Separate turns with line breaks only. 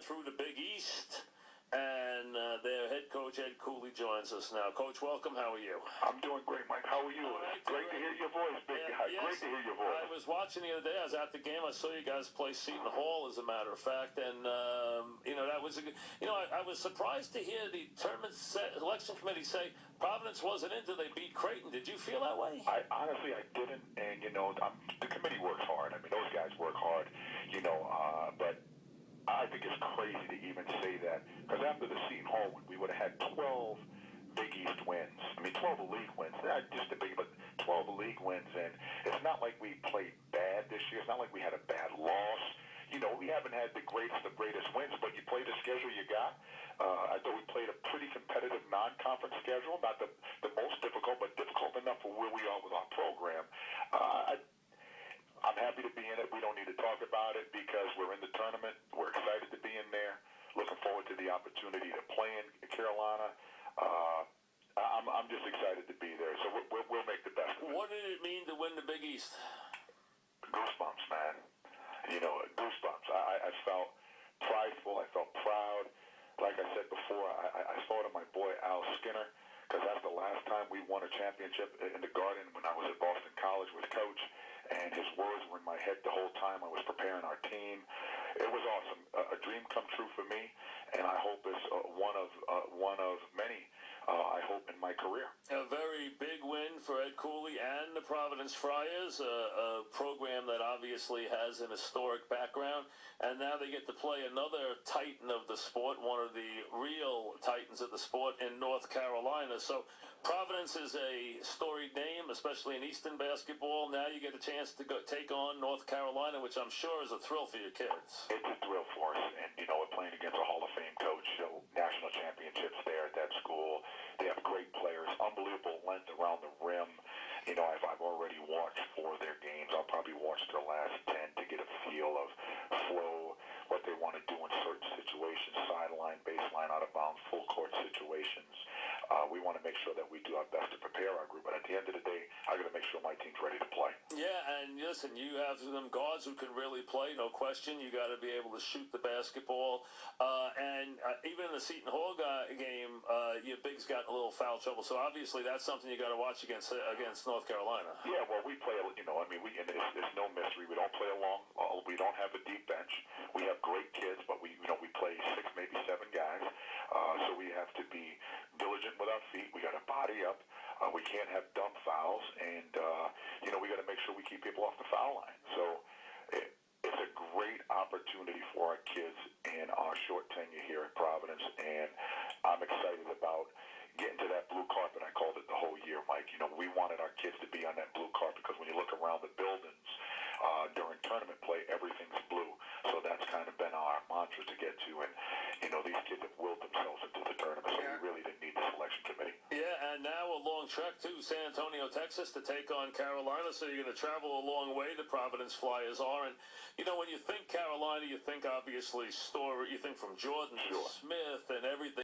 through the Big East, and their head coach, Ed Cooley, joins us now. Coach, welcome. How are you?
I'm doing great, Mike. How are you? Great to hear your voice, big guy.
Yes,
great to hear your voice.
I was watching the other day. I was at the game. I saw you guys play Seton Hall, as a matter of fact, and that was a good. I was surprised to hear the tournament selection committee say Providence wasn't in until they beat Creighton. Did you feel that way?
Honestly, I didn't. And the committee works hard. I mean, those guys work hard. But I think it's crazy to even say that, because after the Seton Hall win, we would have had 12 Big East wins. I mean, 12 league wins. Not just a big, but 12 league wins. And it's not like we played bad this year. It's not like we had a bad loss. We haven't had the greatest of greatest wins, but you play the schedule you got. I thought we played a pretty competitive non-conference schedule. Not the most difficult, but difficult enough for where we are with our program. I'm happy to be in it. We don't need to talk about it because we're in the tournament. We're excited to be in there. Looking forward to the opportunity to play in Carolina. I'm just excited to be there. So we'll make the best of it.
What did it mean to win the Big East?
Goosebumps, man. Goosebumps. I felt prideful. I felt proud. Like I said before, I thought of my boy Al Skinner, because that's the last time we won a championship in the Garden when I was at Boston College with Coach. And his words were in my head the whole time I was preparing our team. It was awesome. A dream come true for me, and I hope it's one of many, I hope, in my career.
A very big win for Ed Cooley and the Providence Friars, a program that obviously has an historic background, and now they get to play another titan of the sport, one of the real titans of the sport in North Carolina. So Providence is a storied name, especially in Eastern basketball. Now you get a chance to go take on North Carolina, which I'm sure is a thrill for your kids.
It's a thrill for us, and we're playing against a Hall of Fame coach, national championships there at that school. They have great players, unbelievable length around the rim. I've already watched 4 of their games. I'll probably watch their last 10 to get a feel of flow, what they want to do in certain situations, sideline, baseline, out of bounds, full court situations. We want to make sure that we do our best to prepare our group. But at the end of the day, I got to make sure my team's ready to play.
Yeah, and listen, you have them guards who can really play, no question. You got to be able to shoot the basketball. And even in the Seton Hall game, your bigs got in a little foul trouble. So obviously that's something you got to watch against North Carolina.
Yeah, well, we play, and it's no mystery. We don't play along. We don't have a deep bench. We have great kids, but we play 6, maybe 7 guys. So we have to be diligent with our feet. We got to body up. We can't have dumb fouls, and we got to make sure we keep people off the foul line. So it's a great opportunity for our kids in our short tenure here at Providence, and I'm excited about getting to that blue carpet. I called it the whole year, Mike. We wanted our kids to be on that blue carpet because when you look around the buildings during tournament play, everything's blue. So that's kind of been our mantra to get to, and these kids have willed themselves into the tournament, so we really didn't need the selection committee.
Yeah, and now a long trek to San Antonio, Texas to take on Carolina, so you're going to travel a long way. The Providence Flyers are, and when you think Carolina, you think obviously you think from Jordan to Smith and everything.